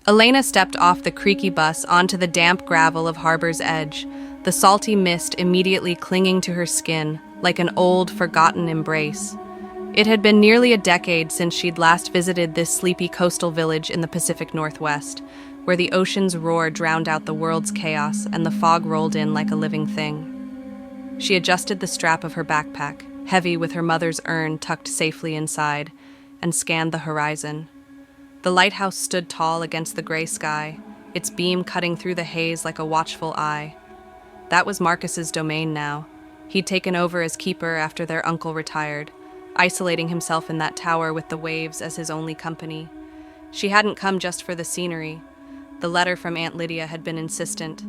Elena stepped off the creaky bus onto the damp gravel of Harbor's Edge, the salty mist immediately clinging to her skin like an old, forgotten embrace. It had been nearly a decade since she'd last visited this sleepy coastal village in the Pacific Northwest, where the ocean's roar drowned out the world's chaos and the fog rolled in like a living thing. She adjusted the strap of her backpack, heavy with her mother's urn tucked safely inside, and scanned the horizon. The lighthouse stood tall against the gray sky, its beam cutting through the haze like a watchful eye. That was Marcus's domain now. He'd taken over as keeper after their uncle retired, isolating himself in that tower with the waves as his only company. She hadn't come just for the scenery. The letter from Aunt Lydia had been insistent.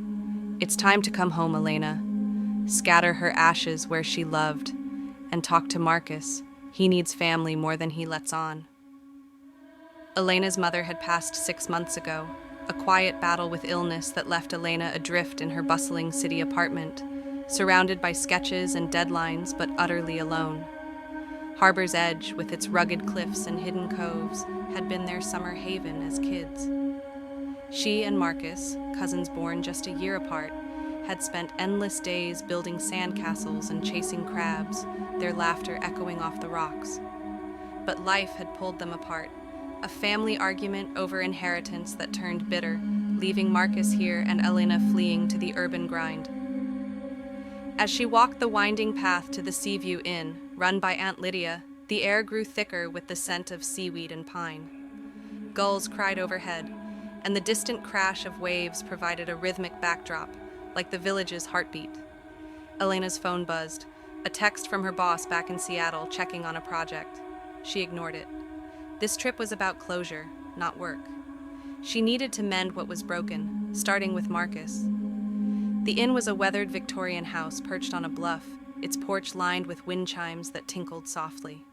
It's time to come home, Elena. Scatter her ashes where she loved, and talk to Marcus. He needs family more than he lets on. Elena's mother had passed 6 months ago, a quiet battle with illness that left Elena adrift in her bustling city apartment, surrounded by sketches and deadlines but utterly alone. Harbor's Edge, with its rugged cliffs and hidden coves, had been their summer haven as kids. She and Marcus, cousins born just a year apart, had spent endless days building sandcastles and chasing crabs, their laughter echoing off the rocks. But life had pulled them apart. A family argument over inheritance that turned bitter, leaving Marcus here and Elena fleeing to the urban grind. As she walked the winding path to the Seaview Inn, run by Aunt Lydia, the air grew thicker with the scent of seaweed and pine. Gulls cried overhead, and the distant crash of waves provided a rhythmic backdrop, like the village's heartbeat. Elena's phone buzzed, a text from her boss back in Seattle checking on a project. She ignored it. This trip was about closure, not work. She needed to mend what was broken, starting with Marcus. The inn was a weathered Victorian house perched on a bluff, its porch lined with wind chimes that tinkled softly.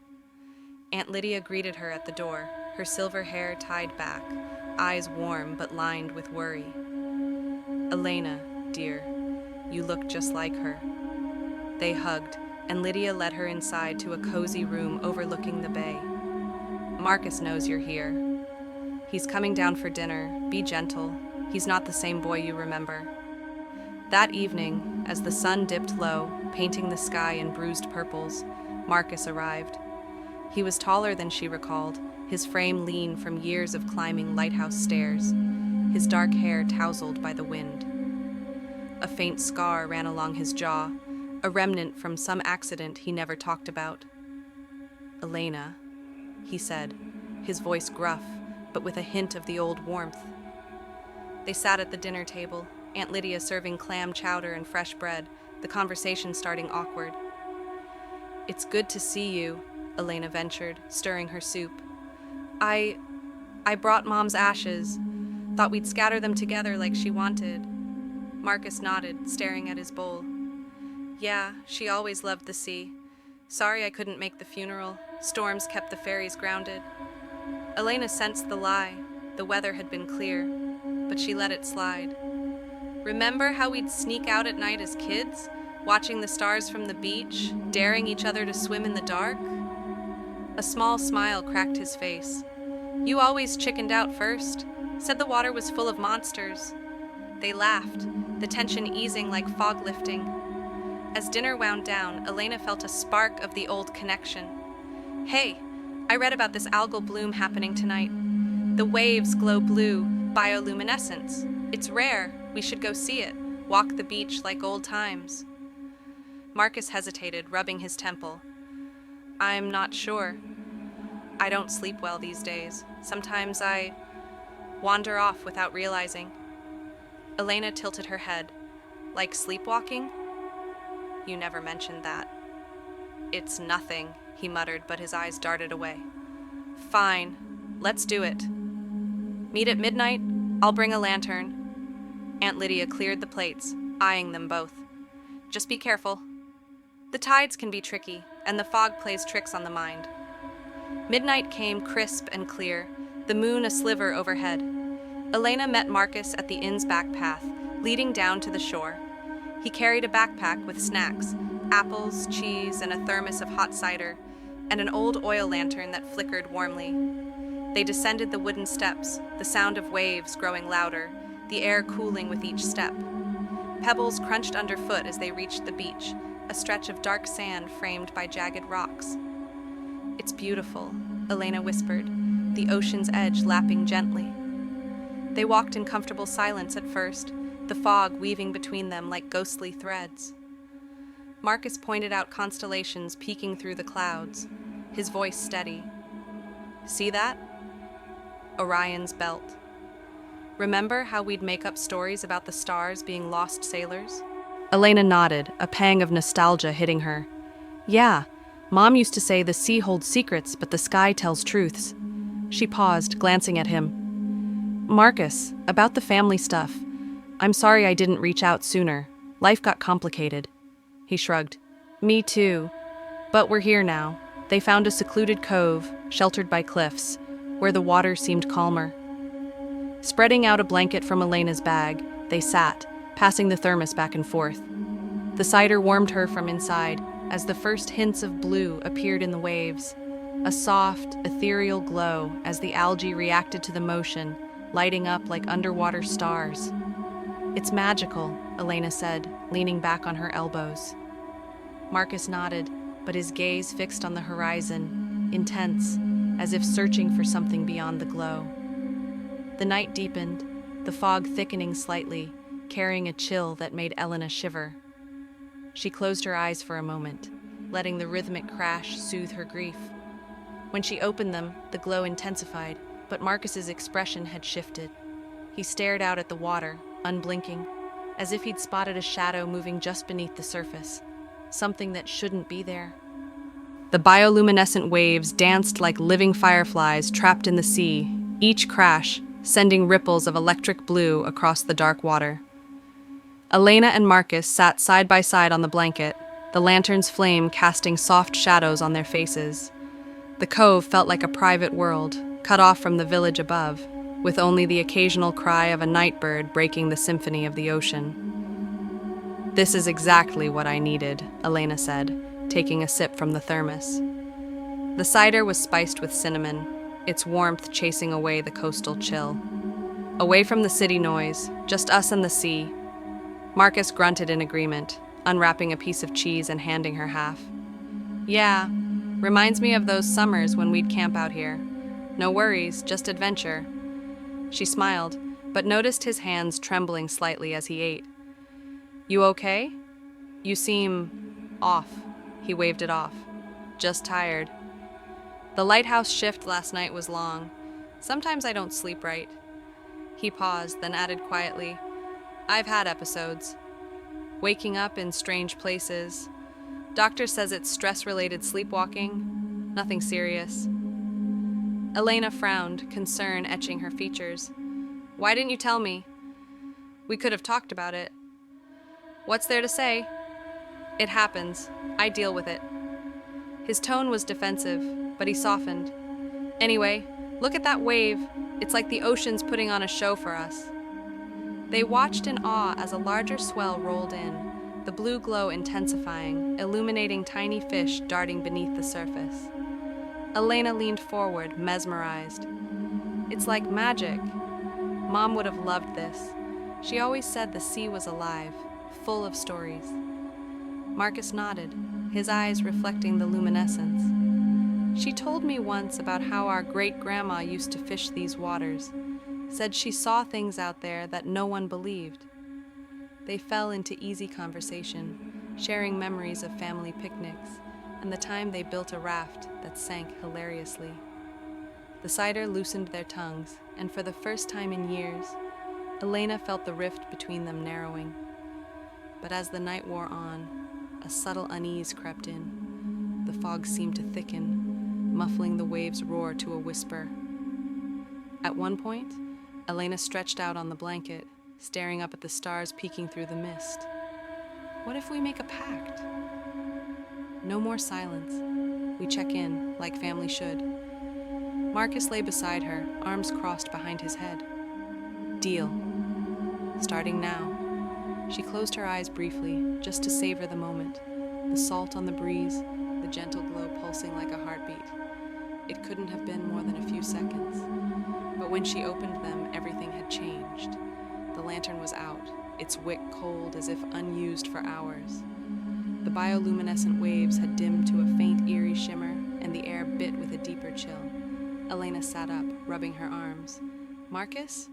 Aunt Lydia greeted her at the door, her silver hair tied back, eyes warm but lined with worry. "Elena, dear, you look just like her." They hugged, and Lydia led her inside to a cozy room overlooking the bay. "Marcus knows you're here. He's coming down for dinner. Be gentle. He's not the same boy you remember." That evening, as the sun dipped low, painting the sky in bruised purples, Marcus arrived. He was taller than she recalled, his frame lean from years of climbing lighthouse stairs, his dark hair tousled by the wind. A faint scar ran along his jaw, a remnant from some accident he never talked about. "Elena," he said, his voice gruff, but with a hint of the old warmth. They sat at the dinner table, Aunt Lydia serving clam chowder and fresh bread, the conversation starting awkward. "It's good to see you," Elena ventured, stirring her soup. I brought Mom's ashes. Thought we'd scatter them together like she wanted." Marcus nodded, staring at his bowl. "Yeah, she always loved the sea. Sorry I couldn't make the funeral. Storms kept the ferries grounded." Elena sensed the lie. The weather had been clear, but she let it slide. "Remember how we'd sneak out at night as kids, watching the stars from the beach, daring each other to swim in the dark?" A small smile cracked his face. "You always chickened out first, said the water was full of monsters." They laughed, the tension easing like fog lifting. As dinner wound down, Elena felt a spark of the old connection. "Hey, I read about this algal bloom happening tonight. The waves glow blue, bioluminescence. It's rare. We should go see it. Walk the beach like old times." Marcus hesitated, rubbing his temple. "I'm not sure. I don't sleep well these days. Sometimes I wander off without realizing." Elena tilted her head. "Like sleepwalking?" "You never mentioned that." "It's nothing," he muttered, but his eyes darted away. "Fine. Let's do it. Meet at midnight. I'll bring a lantern." Aunt Lydia cleared the plates, eyeing them both. "Just be careful. The tides can be tricky, and the fog plays tricks on the mind." Midnight came crisp and clear, the moon a sliver overhead. Elena met Marcus at the inn's back path, leading down to the shore. He carried a backpack with snacks, apples, cheese, and a thermos of hot cider, and an old oil lantern that flickered warmly. They descended the wooden steps, the sound of waves growing louder, the air cooling with each step. Pebbles crunched underfoot as they reached the beach, a stretch of dark sand framed by jagged rocks. "It's beautiful," Elena whispered, the ocean's edge lapping gently. They walked in comfortable silence at first, the fog weaving between them like ghostly threads. Marcus pointed out constellations peeking through the clouds, his voice steady. "See that? Orion's belt. Remember how we'd make up stories about the stars being lost sailors?" Elena nodded, a pang of nostalgia hitting her. "Yeah, Mom used to say the sea holds secrets, but the sky tells truths." She paused, glancing at him. "Marcus, about the family stuff. I'm sorry I didn't reach out sooner. Life got complicated." He shrugged. "Me too. But we're here now." They found a secluded cove, sheltered by cliffs, where the water seemed calmer. Spreading out a blanket from Elena's bag, they sat, passing the thermos back and forth. The cider warmed her from inside as the first hints of blue appeared in the waves, a soft, ethereal glow as the algae reacted to the motion, lighting up like underwater stars. "It's magical," Elena said, leaning back on her elbows. Marcus nodded, but his gaze fixed on the horizon, intense, as if searching for something beyond the glow. The night deepened, the fog thickening slightly, carrying a chill that made Elena shiver. She closed her eyes for a moment, letting the rhythmic crash soothe her grief. When she opened them, the glow intensified, but Marcus's expression had shifted. He stared out at the water, unblinking, as if he'd spotted a shadow moving just beneath the surface, something that shouldn't be there. The bioluminescent waves danced like living fireflies trapped in the sea, each crash sending ripples of electric blue across the dark water. Elena and Marcus sat side by side on the blanket, the lantern's flame casting soft shadows on their faces. The cove felt like a private world, cut off from the village above, with only the occasional cry of a night bird breaking the symphony of the ocean. "This is exactly what I needed," Elena said, taking a sip from the thermos. The cider was spiced with cinnamon, its warmth chasing away the coastal chill. Away from the city noise, just us and the sea. Marcus grunted in agreement, unwrapping a piece of cheese and handing her half. "Yeah, reminds me of those summers when we'd camp out here. No worries, just adventure." She smiled, but noticed his hands trembling slightly as he ate. "You okay? You seem off." He waved it off. "Just tired. The lighthouse shift last night was long. Sometimes I don't sleep right." He paused, then added quietly, "I've had episodes. Waking up in strange places. Doctor says it's stress-related sleepwalking. Nothing serious." Elena frowned, concern etching her features. "Why didn't you tell me? We could have talked about it." "What's there to say? It happens. I deal with it." His tone was defensive, but he softened. "Anyway, look at that wave. It's like the ocean's putting on a show for us." They watched in awe as a larger swell rolled in, the blue glow intensifying, illuminating tiny fish darting beneath the surface. Elena leaned forward, mesmerized. "It's like magic. Mom would have loved this. She always said the sea was alive, full of stories." Marcus nodded, his eyes reflecting the luminescence. "She told me once about how our great-grandma used to fish these waters, said she saw things out there that no one believed." They fell into easy conversation, sharing memories of family picnics and the time they built a raft that sank hilariously. The cider loosened their tongues, and for the first time in years, Elena felt the rift between them narrowing. But as the night wore on, a subtle unease crept in. The fog seemed to thicken, muffling the waves' roar to a whisper. At one point, Elena stretched out on the blanket, staring up at the stars peeking through the mist. "What if we make a pact?" No more silence. We check in, like family should. Marcus lay beside her, arms crossed behind his head. "Deal. Starting now." She closed her eyes briefly, just to savor the moment. The salt on the breeze, the gentle glow pulsing like a heartbeat. it couldn't have been more than a few seconds. But when she opened them, everything had changed. The lantern was out, its wick cold as if unused for hours. The bioluminescent waves had dimmed to a faint, eerie shimmer, and the air bit with a deeper chill. Elena sat up, rubbing her arms. "Marcus?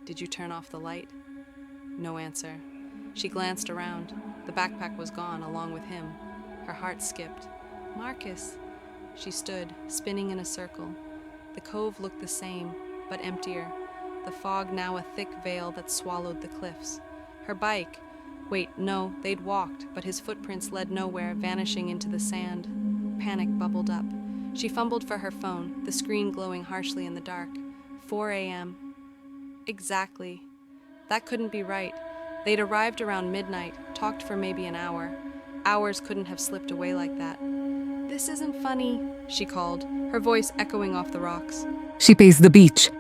Did you turn off the light?" No answer. She glanced around. The backpack was gone, along with him. Her heart skipped. "Marcus!" She stood, spinning in a circle. The cove looked the same, but emptier. The fog now a thick veil that swallowed the cliffs. Her bike. Wait, no, they'd walked, but his footprints led nowhere, vanishing into the sand. Panic bubbled up. She fumbled for her phone, the screen glowing harshly in the dark. 4 a.m. Exactly. That couldn't be right. They'd arrived around midnight, talked for maybe an hour. Hours couldn't have slipped away like that. "This isn't funny," she called, her voice echoing off the rocks. She paced the beach,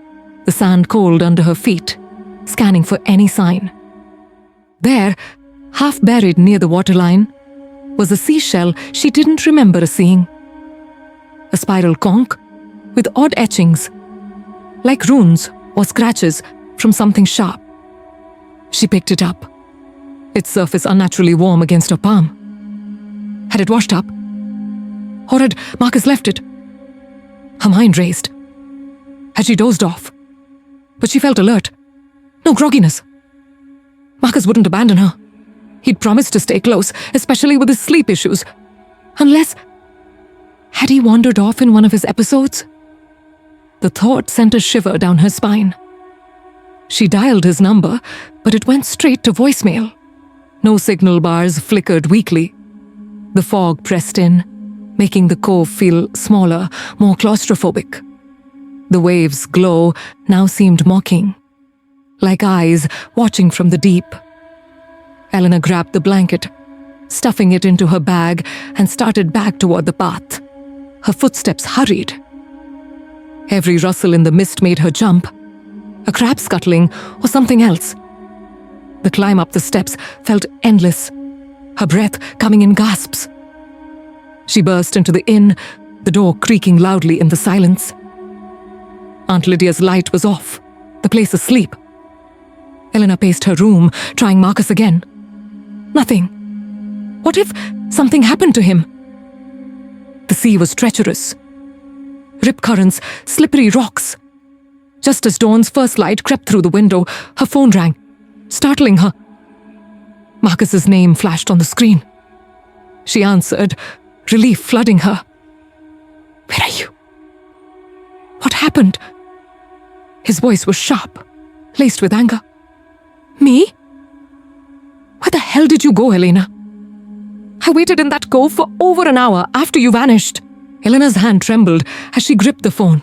the sand cold under her feet, scanning for any sign. There, half buried near the waterline, was a seashell she didn't remember seeing. A spiral conch with odd etchings, like runes or scratches from something sharp. She picked it up, its surface unnaturally warm against her palm. Had it washed up? Or had Marcus left it? Her mind raced. Had she dozed off? But she felt alert. No grogginess. Marcus wouldn't abandon her. He'd promised to stay close, especially with his sleep issues. Unless... had he wandered off in one of his episodes? The thought sent a shiver down her spine. She dialed his number, but it went straight to voicemail. No signal bars flickered weakly. The fog pressed in, making the cove feel smaller, more claustrophobic. The waves' glow now seemed mocking, like eyes watching from the deep. Elena grabbed the blanket, stuffing it into her bag, and started back toward the path. Her footsteps hurried. Every rustle in the mist made her jump. A crab scuttling or something else. The climb up the steps felt endless, her breath coming in gasps. She burst into the inn, the door creaking loudly in the silence. Aunt Lydia's light was off, the place asleep. Elena paced her room, trying Marcus again. Nothing. What if something happened to him? The sea was treacherous. Rip currents, slippery rocks. Just as Dawn's first light crept through the window, her phone rang, startling her. Marcus's name flashed on the screen. She answered, relief flooding her. "Where are you? What happened?" His voice was sharp, laced with anger. "Me? Where the hell did you go, Elena? I waited in that cove for over an hour after you vanished." Elena's hand trembled as she gripped the phone.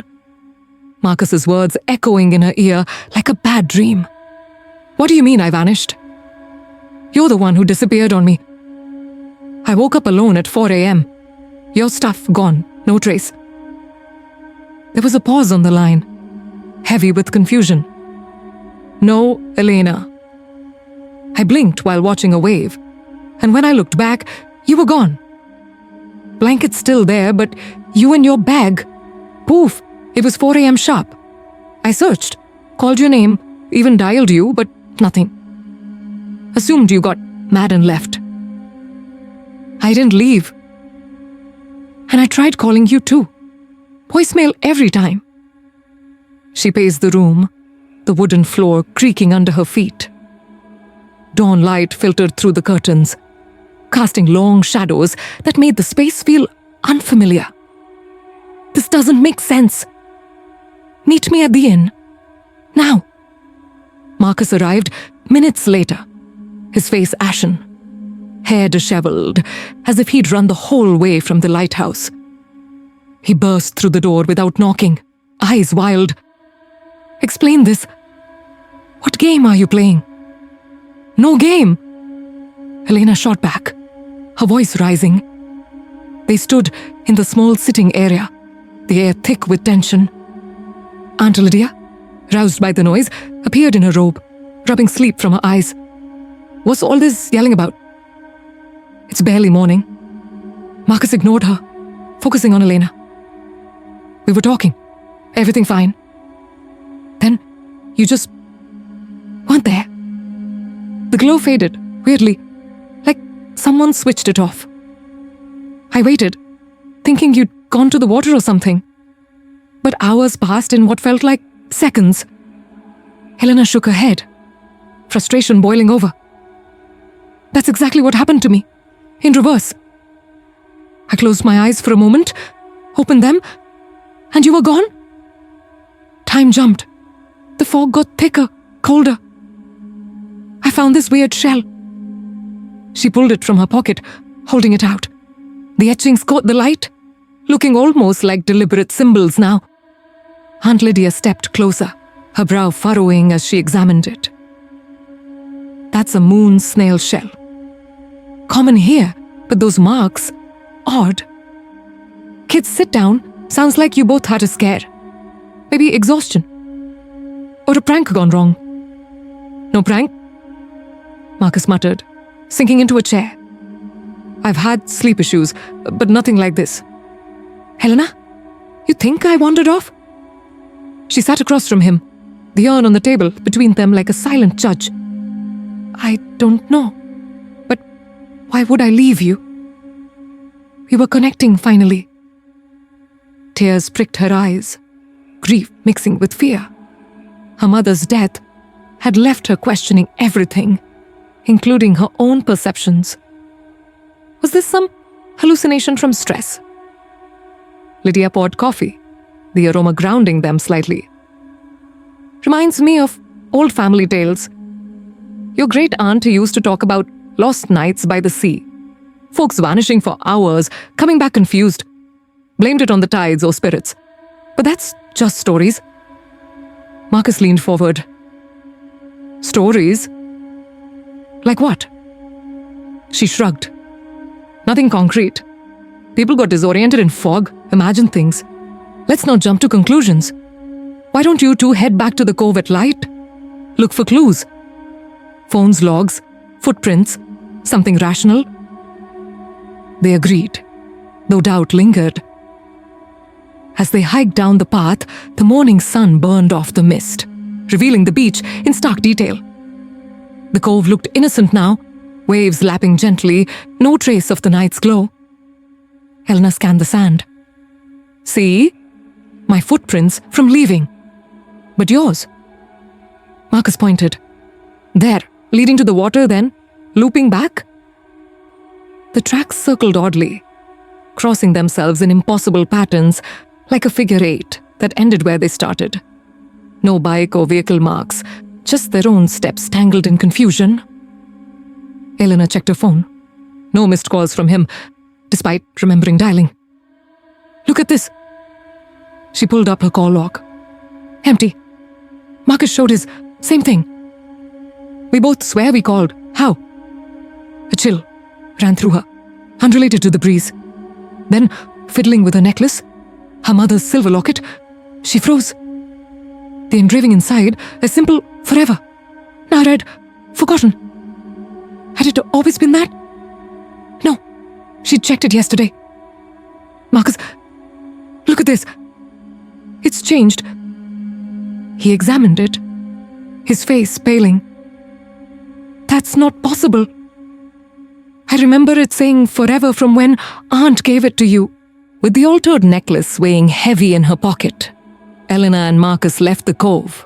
Marcus's words echoing in her ear like a bad dream. "What do you mean I vanished? You're the one who disappeared on me. I woke up alone at 4 a.m. Your stuff gone, no trace." There was a pause on the line, heavy with confusion. "No, Elena." I blinked while watching a wave, and when I looked back, you were gone. Blanket's still there, but you and your bag. Poof, it was 4 a.m. sharp. I searched, called your name, even dialed you, but nothing. Assumed you got mad and left. I didn't leave. And I tried calling you too. Voicemail every time. She paced the room, the wooden floor creaking under her feet. Dawn light filtered through the curtains, casting long shadows that made the space feel unfamiliar. This doesn't make sense. Meet me at the inn. Now. Marcus arrived minutes later, his face ashen, hair disheveled, as if he'd run the whole way from the lighthouse. He burst through the door without knocking, eyes wild. "Explain this. What game are you playing?" "No game!" Elena shot back, her voice rising. They stood in the small sitting area, the air thick with tension. Aunt Lydia, roused by the noise, appeared in her robe, rubbing sleep from her eyes. "What's all this yelling about?" "It's barely morning." Marcus ignored her, focusing on Elena. We were talking. Everything fine. Then you just weren't there. The glow faded, weirdly, like someone switched it off. I waited, thinking you'd gone to the water or something. But hours passed in what felt like seconds. Elena shook her head, frustration boiling over. That's exactly what happened to me, in reverse. I closed my eyes for a moment, opened them, and you were gone. Time jumped. The fog got thicker, colder. I found this weird shell. She pulled it from her pocket, holding it out. The etchings caught the light, looking almost like deliberate symbols now. Aunt Lydia stepped closer, her brow furrowing as she examined it. That's a moon snail shell. Common here, but those marks, odd. Kids, sit down. Sounds like you both had a scare. Maybe exhaustion. Or a prank gone wrong. No prank? Marcus muttered, sinking into a chair. I've had sleep issues, but nothing like this. Helena, you think I wandered off? She sat across from him, the urn on the table between them like a silent judge. I don't know. But why would I leave you? We were connecting finally. Tears pricked her eyes, grief mixing with fear. Her mother's death had left her questioning everything, including her own perceptions. Was this some hallucination from stress? Lydia poured coffee, the aroma grounding them slightly. Reminds me of old family tales. Your great aunt used to talk about lost nights by the sea. Folks vanishing for hours, coming back confused. Blamed it on the tides or spirits. But that's just stories. Marcus leaned forward. Stories? Like what? She shrugged. Nothing concrete. People got disoriented in fog, imagined things. Let's not jump to conclusions. Why don't you two head back to the cove at light? Look for clues. Phones, logs, footprints, something rational. They agreed, though doubt lingered. As they hiked down the path, the morning sun burned off the mist, revealing the beach in stark detail. The cove looked innocent now, waves lapping gently, no trace of the night's glow. Elena scanned the sand. See? My footprints from leaving. But yours? Marcus pointed. There, leading to the water then, looping back? The tracks circled oddly, crossing themselves in impossible patterns, like a figure eight that ended where they started. No bike or vehicle marks, just their own steps tangled in confusion. Elena checked her phone. No missed calls from him, despite remembering dialing. Look at this. She pulled up her call log. Empty. Marcus showed his same thing. We both swear we called. How? A chill ran through her, unrelated to the breeze. Then, fiddling with her necklace, her mother's silver locket, she froze. The engraving inside, a simple forever. Now read, forgotten. Had it always been that? No, she checked it yesterday. Marcus, look at this. It's changed. He examined it, his face paling. That's not possible. I remember it saying forever from when Aunt gave it to you. With the altered necklace weighing heavy in her pocket, Elena and Marcus left the cove,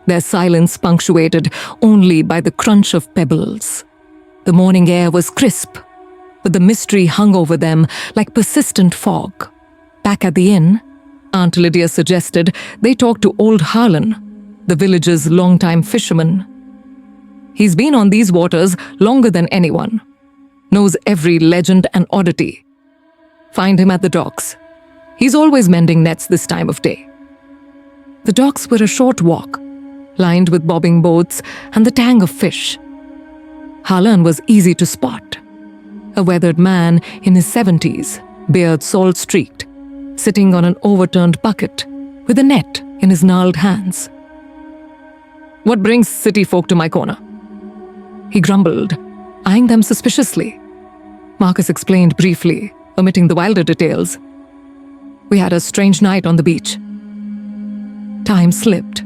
their silence punctuated only by the crunch of pebbles. The morning air was crisp, but the mystery hung over them like persistent fog. Back at the inn, Aunt Lydia suggested they talk to old Harlan, the village's longtime fisherman. He's been on these waters longer than anyone, knows every legend and oddity. Find him at the docks. He's always mending nets this time of day. The docks were a short walk, lined with bobbing boats and the tang of fish. Harlan was easy to spot. A weathered man in his 70s, beard salt-streaked, sitting on an overturned bucket with a net in his gnarled hands. What brings city folk to my corner? He grumbled, eyeing them suspiciously. Marcus explained briefly, omitting the wilder details. We had a strange night on the beach. Time slipped.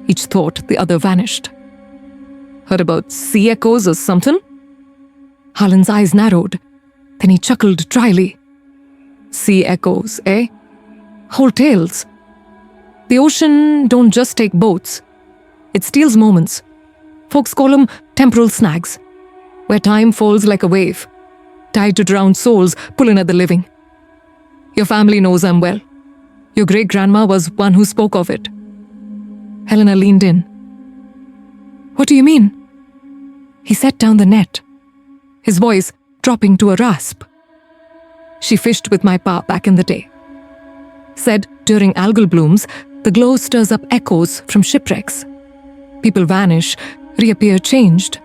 Each thought the other vanished. Heard about sea echoes or something? Harlan's eyes narrowed. Then he chuckled dryly. Sea echoes, eh? Whole tales. The ocean don't just take boats. It steals moments. Folks call them temporal snags, where time falls like a wave, tied to drowned souls pulling at the living. Your family knows I'm well. Your great-grandma was one who spoke of it. Helena leaned in. What do you mean? He set down the net, his voice dropping to a rasp. She fished with my pa back in the day. Said during algal blooms, the glow stirs up echoes from shipwrecks. People vanish, reappear changed,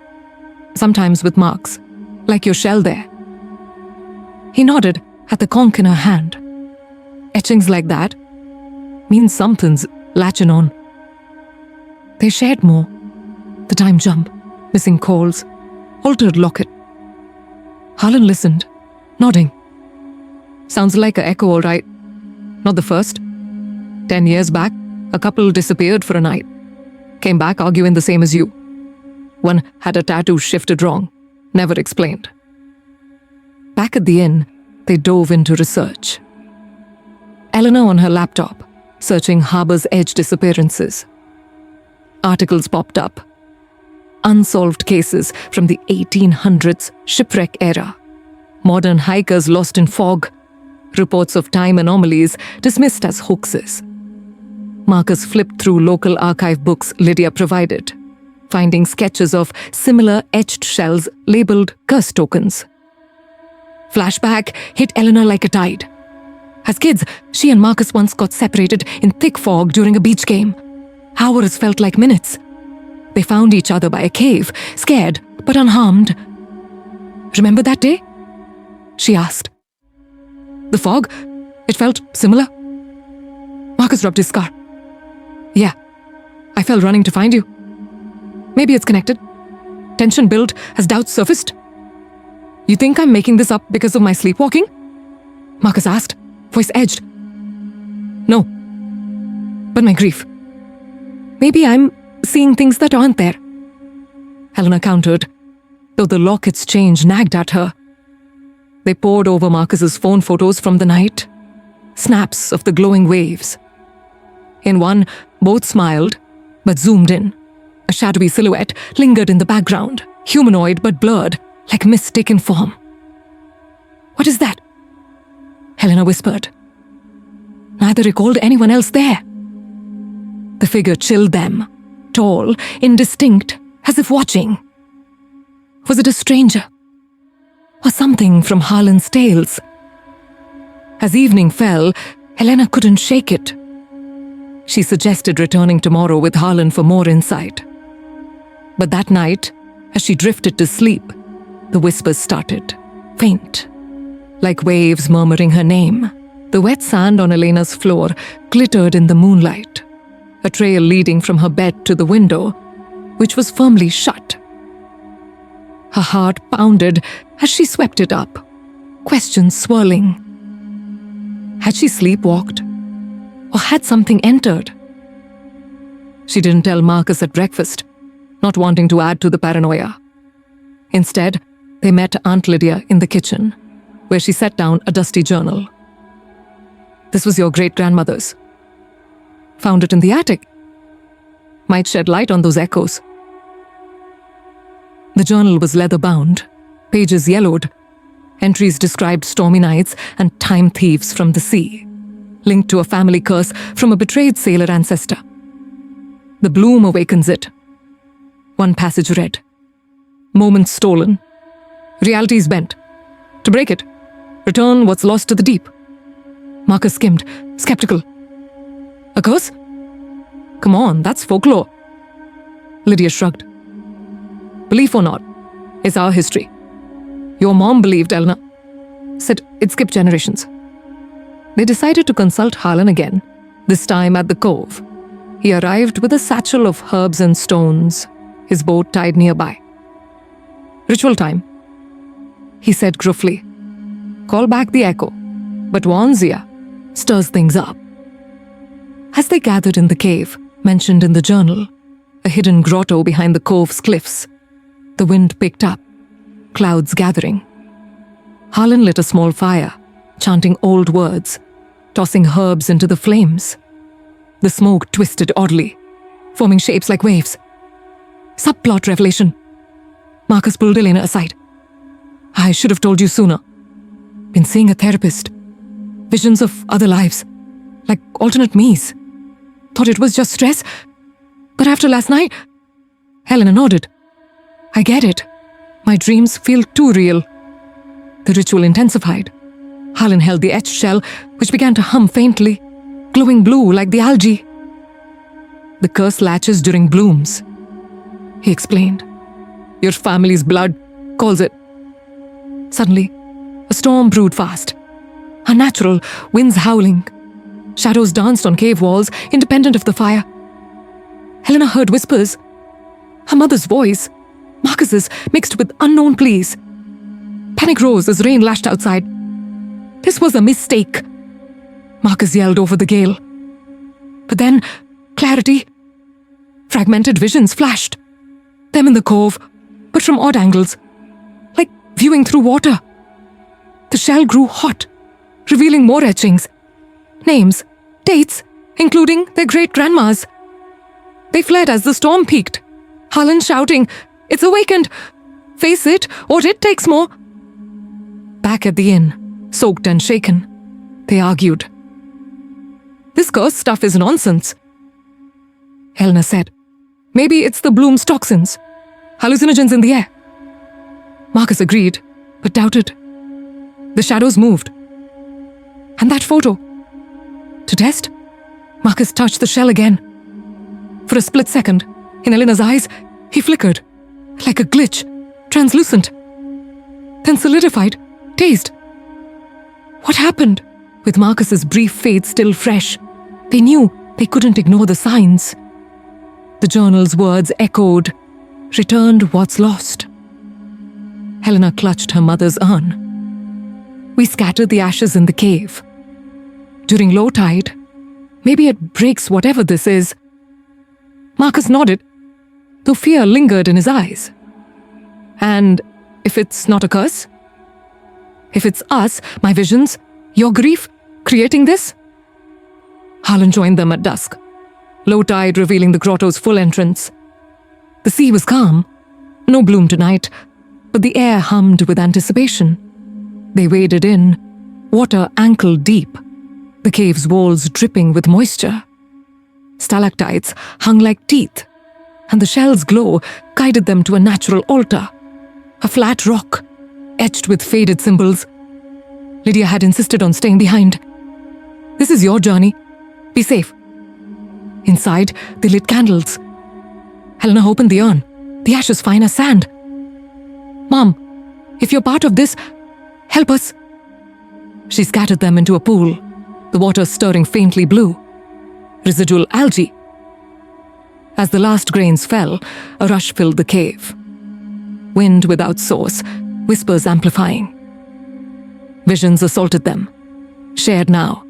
sometimes with marks, like your shell there. He nodded at the conch in her hand. Etchings like that means something's latching on. They shared more. The time jump, missing calls, altered locket. Harlan listened, nodding. Sounds like an echo, all right. Not the first. 10 years back, a couple disappeared for a night. Came back arguing the same as you. One had a tattoo shifted wrong, never explained. Back at the inn, they dove into research. Elena on her laptop, searching Harbor's Edge disappearances. Articles popped up. Unsolved cases from the 1800s shipwreck era. Modern hikers lost in fog. Reports of time anomalies dismissed as hoaxes. Marcus flipped through local archive books Lydia provided, finding sketches of similar etched shells labeled curse tokens. Flashback hit Elena like a tide. As kids, she and Marcus once got separated in thick fog during a beach game. Hours felt like minutes. They found each other by a cave, scared but unharmed. Remember that day? She asked. The fog? It felt similar. Marcus rubbed his scar. Yeah, I fell running to find you. Maybe it's connected. Tension built as doubts surfaced. You think I'm making this up because of my sleepwalking? Marcus asked, voice edged. No, but my grief. Maybe I'm seeing things that aren't there. Helena countered, though the locket's change nagged at her. They pored over Marcus's phone photos from the night, snaps of the glowing waves. In one, both smiled, but zoomed in. A shadowy silhouette lingered in the background, humanoid but blurred, like mist taken form. What is that? Helena whispered. Neither recalled anyone else there. The figure chilled them, tall, indistinct, as if watching. Was it a stranger? Or something from Harlan's tales? As evening fell, Helena couldn't shake it. She suggested returning tomorrow with Harlan for more insight. But that night, as she drifted to sleep, the whispers started, faint, like waves murmuring her name. The wet sand on Elena's floor glittered in the moonlight, a trail leading from her bed to the window, which was firmly shut. Her heart pounded as she swept it up, questions swirling. Had she sleepwalked? Or had something entered? She didn't tell Marcus at breakfast, not wanting to add to the paranoia. Instead, they met Aunt Lydia in the kitchen, where she set down a dusty journal. This was your great-grandmother's. Found it in the attic. Might shed light on those echoes. The journal was leather-bound, pages yellowed. Entries described stormy nights and time thieves from the sea, linked to a family curse from a betrayed sailor ancestor. The bloom awakens it. One passage read, "Moments stolen. Realities bent. To break it, return what's lost to the deep." Marcus skimmed, skeptical. "A curse? Come on, that's folklore." Lydia shrugged. "Belief or not, it's our history. Your mom believed, Elena. Said it skipped generations." They decided to consult Harlan again, this time at the Cove. He arrived with a satchel of herbs and stones, his boat tied nearby. "Ritual time," he said gruffly. "Call back the echo, but warns ya, stirs things up. As they gathered in the cave, mentioned in the journal, a hidden grotto behind the cove's cliffs, the wind picked up, clouds gathering. Harlan lit a small fire, chanting old words, tossing herbs into the flames. The smoke twisted oddly, forming shapes like waves. Subplot revelation. Marcus pulled Elena aside. I should have told you sooner. Been seeing a therapist. Visions of other lives, like alternate me's. Thought it was just stress, but after last night... Helena nodded. I get it. My dreams feel too real. The ritual intensified. Harlan held the etched shell, which began to hum faintly, glowing blue like the algae. The curse latches during blooms, he explained. Your family's blood calls it. Suddenly, a storm brewed fast. Unnatural, winds howling. Shadows danced on cave walls, independent of the fire. Helena heard whispers. Her mother's voice, Marcus's, mixed with unknown pleas. Panic rose as rain lashed outside. This was a mistake, Marcus yelled over the gale. But then, clarity. Fragmented visions flashed. Them in the cove, but from odd angles, like viewing through water. The shell grew hot, revealing more etchings. Names, dates, including their great-grandmas. They fled as the storm peaked. Harlan shouting, "It's awakened! Face it, or it takes more!" Back at the inn, soaked and shaken, they argued. This curse stuff is nonsense, Helena said. Maybe it's the bloom's toxins, hallucinogens in the air. Marcus agreed, but doubted. The shadows moved. And that photo. To test, Marcus touched the shell again. For a split second, in Elena's eyes, he flickered, like a glitch, translucent. Then solidified, dazed. What happened? With Marcus's brief fade still fresh, they knew they couldn't ignore the signs. The journal's words echoed, "Returned what's lost." Helena clutched her mother's urn. We scattered the ashes in the cave. During low tide, maybe it breaks whatever this is. Marcus nodded, though fear lingered in his eyes. And if it's not a curse? If it's us, my visions, your grief, creating this? Harlan joined them at dusk, low tide revealing the grotto's full entrance. The sea was calm, no bloom tonight, but the air hummed with anticipation. They waded in, water ankle deep, the cave's walls dripping with moisture. Stalactites hung like teeth, and the shell's glow guided them to a natural altar, a flat rock, etched with faded symbols. Lydia had insisted on staying behind. This is your journey. Be safe. Inside, they lit candles. Helena opened the urn, the ashes fine as sand. Mom, if you're part of this, help us. She scattered them into a pool, the water stirring faintly blue. Residual algae. As the last grains fell, a rush filled the cave. Wind without source, whispers amplifying. Visions assaulted them, shared now.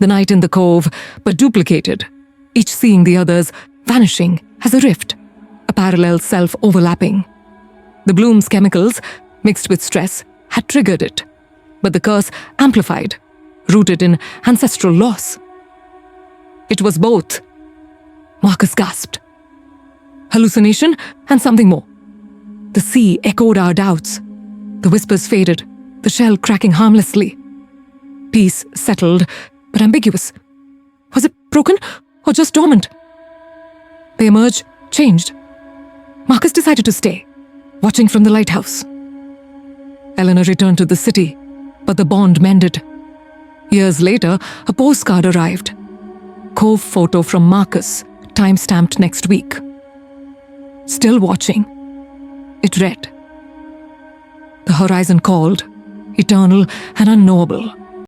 The night in the cove, but duplicated, each seeing the others, vanishing as a rift, a parallel self overlapping. The bloom's chemicals, mixed with stress, had triggered it, but the curse amplified, rooted in ancestral loss. It was both. Marcus gasped. Hallucination and something more. The sea echoed our doubts. The whispers faded, the shell cracking harmlessly. Peace settled, but ambiguous. Was it broken or just dormant? They emerged, changed. Marcus decided to stay, watching from the lighthouse. Eleanor returned to the city, but the bond mended. Years later, a postcard arrived. Cove photo from Marcus, time-stamped next week. Still watching. It read, "The horizon called, eternal and unknowable.